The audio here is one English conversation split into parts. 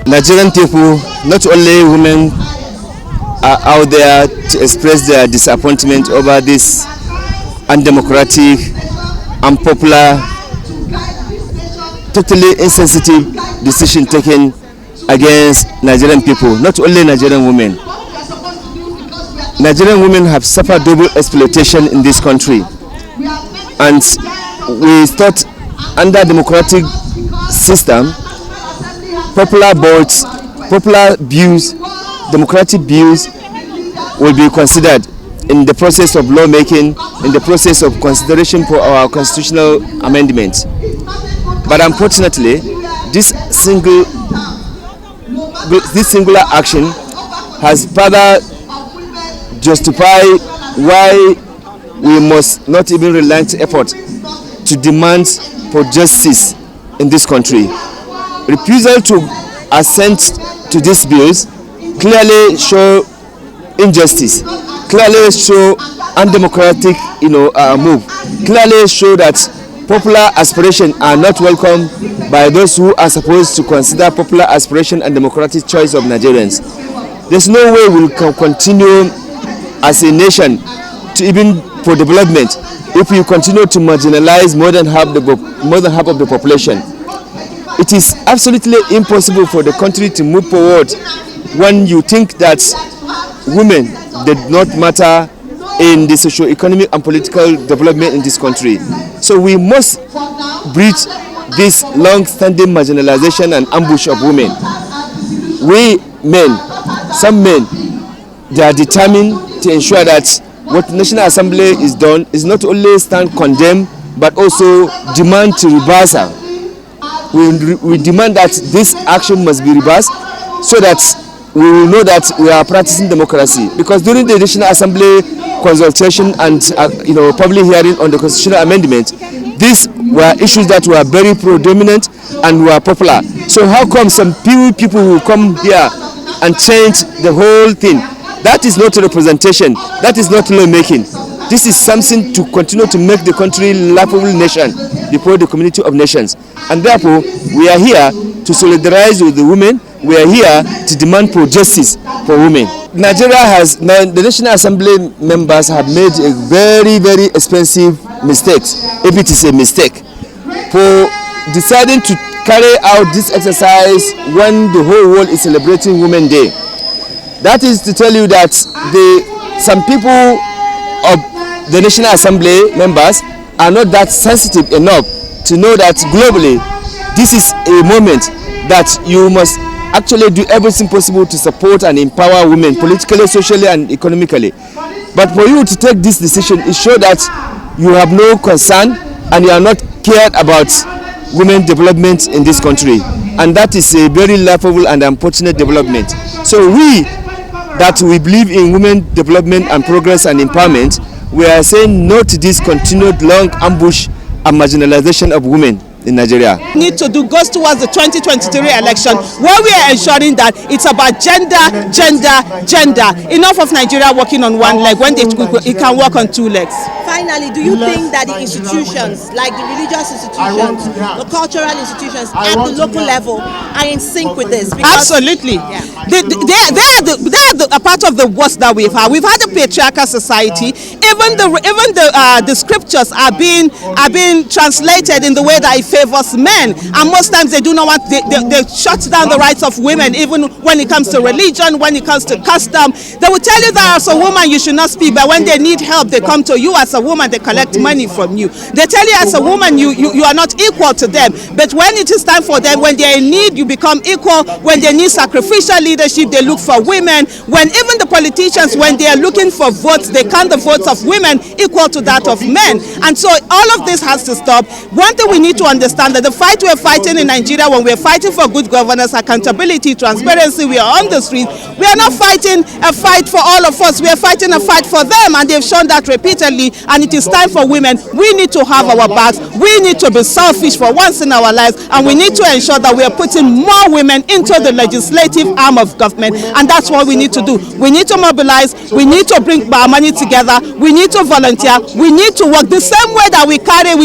Nigerian people, not only women, are out there to express their disappointment over this undemocratic, unpopular, totally insensitive decision taken against Nigerian people, not only Nigerian women. Nigerian women have suffered double exploitation in this country, and we thought under democratic system, popular votes, popular views, democratic views will be considered in the process of lawmaking, in the process of consideration for our constitutional amendments. But unfortunately, this singular action has further justified why we must not even relent effort to demand for justice in this country. Refusal to assent to these bills clearly show injustice, clearly show undemocratic move, clearly show that popular aspirations are not welcome by those who are supposed to consider popular aspiration and democratic choice of Nigerians. There's no way we can continue as a nation to even for development if we continue to marginalize more than half of the population. It is absolutely impossible for the country to move forward when you think that women did not matter in the socio-economic and political development in this country. So we must bridge this long-standing marginalization and ambush of women. We men, some men, they are determined to ensure that what the National Assembly is done is not only stand condemned but also demand to reverse her. We demand that this action must be reversed so that we will know that we are practicing democracy. Because during the National Assembly consultation and public hearing on the constitutional amendment, these were issues that were very predominant and were popular. So how come some few people will come here and change the whole thing? That is not representation. That is not lawmaking. This is something to continue to make the country a laughable nation before the community of nations. And therefore, we are here to solidarize with the women. We are here to demand for justice for women. Nigeria has, the National Assembly members have made a very, very expensive mistake, if it is a mistake, for deciding to carry out this exercise when the whole world is celebrating Women's Day. That is to tell you that some people of the National Assembly members are not that sensitive enough to know that globally this is a moment that you must actually do everything possible to support and empower women politically, socially and economically. But for you to take this decision, it shows that you have no concern and you are not cared about women development in this country. And that is a very laughable and unfortunate development. So we believe in women development and progress and empowerment, we are saying no to this continued long ambush and marginalization of women in Nigeria. Need to do goes towards the 2023 election where we are ensuring that it's about gender. Enough of Nigeria working on one leg when it can work on two legs. Finally, do you think that the institutions, like the religious institutions, the cultural institutions at the local level are in sync with this? Because, absolutely. Yeah. They are a part of the worst that we've had. We've had a patriarchal society. Even the scriptures are being translated in the way that it favors men, and most times they do not want. They shut down the rights of women, even when it comes to religion, when it comes to custom. They will tell you that as a woman you should not speak, but when they need help, they come to you as a woman. They collect money from you. They tell you as a woman you are not equal to them. But when it is time for them, when they are in need, you become equal. When they need sacrificial leadership, they look for women. When even the politicians, when they are looking for votes, they count the votes of women equal to that of men. And so all of this has to stop. One thing we need to understand, that the fight we're fighting in Nigeria, when we're fighting for good governance, accountability, transparency, we are on the street. We are not fighting a fight for all of us. We are fighting a fight for them, and they've shown that repeatedly. And it is time for women. We need to have our backs. We need to be selfish for once in our lives, and we need to ensure that we are putting more women into the legislative arm of government, and that's what we need to do. We need to mobilize. We need to bring our money together. We need to volunteer. We need to work the same way that we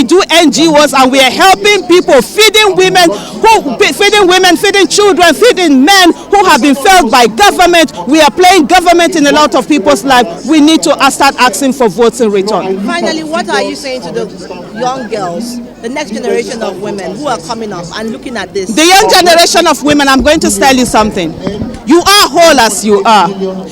do NGOs, and we are helping people, feeding women who feeding women, feeding children, feeding men who have been failed by government. We are playing government in a lot of people's lives. We need to start asking for votes in return. Finally, what are you saying to the young girls, the next generation of women who are coming up and looking at this? The young generation of women, I'm going to tell you something. You are whole as you are.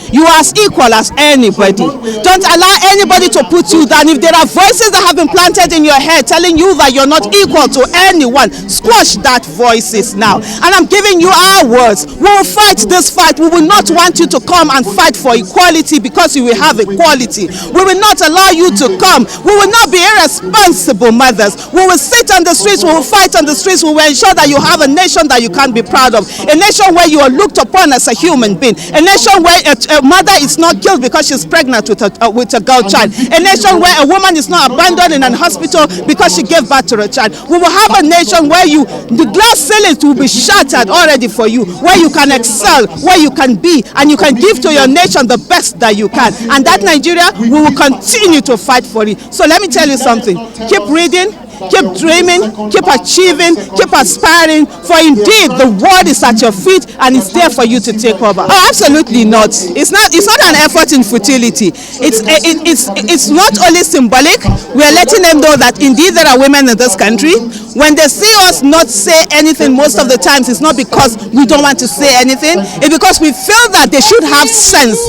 You are as equal as anybody. Don't allow anybody to put you down. If there are voices that have been planted in your head telling you that you're not equal to anyone, squash that voices now. And I'm giving you our words. We will fight this fight. We will not want you to come and fight for equality because you will have equality. We will not allow you to come. We will not be irresponsible mothers. We will sit on the streets. We will fight on the streets. We will ensure that you have a nation that you can be proud of. A nation where you are looked upon as a human being. A nation where a mother is not killed because she's pregnant with a girl child. A nation where a woman is not abandoned in a hospital because she gave birth to a child. We will have a nation where the glass ceilings will be shattered already for you, where you can excel, where you can be, and you can give to your nation the best that you can. And that Nigeria, we will continue to fight for it. So let me tell you something. Keep reading. Keep dreaming, keep achieving, keep aspiring, for indeed the world is at your feet and it's there for you to take over. Oh, absolutely not. It's not an effort in futility. It's not only symbolic. We are letting them know that indeed there are women in this country. When they see us not say anything most of the times, it's not because we don't want to say anything. It's because we feel that they should have sense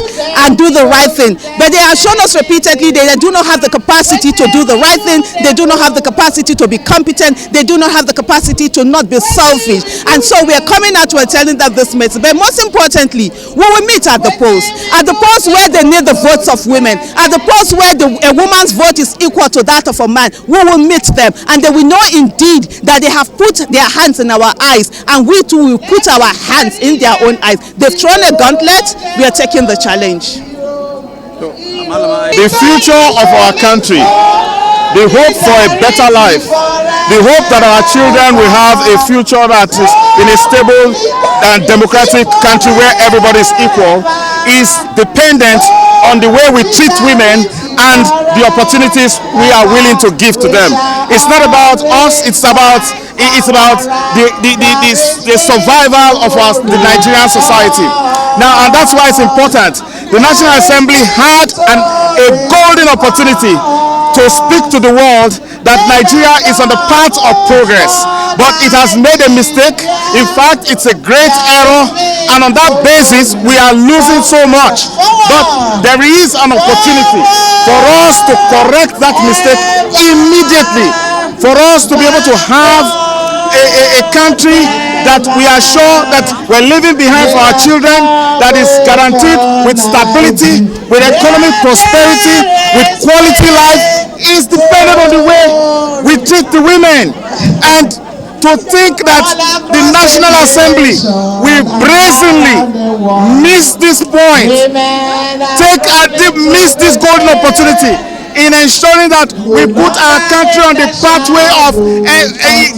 and do the right thing. But they have shown us repeatedly they do not have the capacity to do the right thing. They do not have the capacity to be competent. They do not have the capacity to not be selfish. And so we are coming out to telling them this message. But most importantly, we will meet at the polls where they need the votes of women, at the polls where a woman's vote is equal to that of a man. We will meet them and they will know indeed that they have put their hands in our eyes, and we too will put our hands in their own eyes. They've thrown a gauntlet. We are taking the challenge. The future of our country, the hope for a better life, the hope that our children will have a future that is in a stable and democratic country where everybody is equal, is dependent on the way we treat women and the opportunities we are willing to give to them. It's not about us, it's about the survival of the Nigerian society. Now, and that's why it's important. The National Assembly had a golden opportunity to speak to the world that Nigeria is on the path of progress, but it has made a mistake. In fact, it's a great error, and on that basis we are losing so much. But there is an opportunity for us to correct that mistake immediately, for us to be able to have a country that we are sure that we're leaving behind for our children, that is guaranteed with stability, with economic prosperity, with quality life, is dependent on the way we treat the women. And to think that the National Assembly will brazenly miss this point, miss this golden opportunity in ensuring that we put our country on the pathway of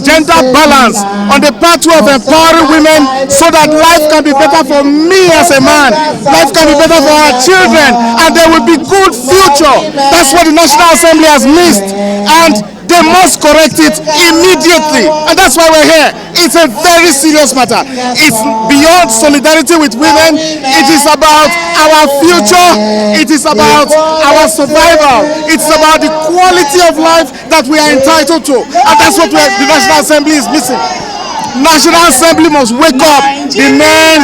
gender balance, on the pathway of empowering women, so that life can be better for me as a man, life can be better for our children, and there will be good future. That's what the National Assembly has missed, and they must correct it immediately. And that's why we're here. It's a very serious matter. It's beyond solidarity with women. It is about our future. It is about our survival. It's about the quality of life that we are entitled to. And that's what the National Assembly is missing. National Assembly must wake up. The men,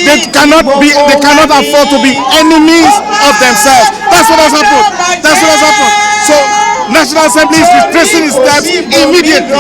they cannot afford to be enemies of themselves. That's what has happened. That's what has happened. So National Assembly is retracing its steps immediately.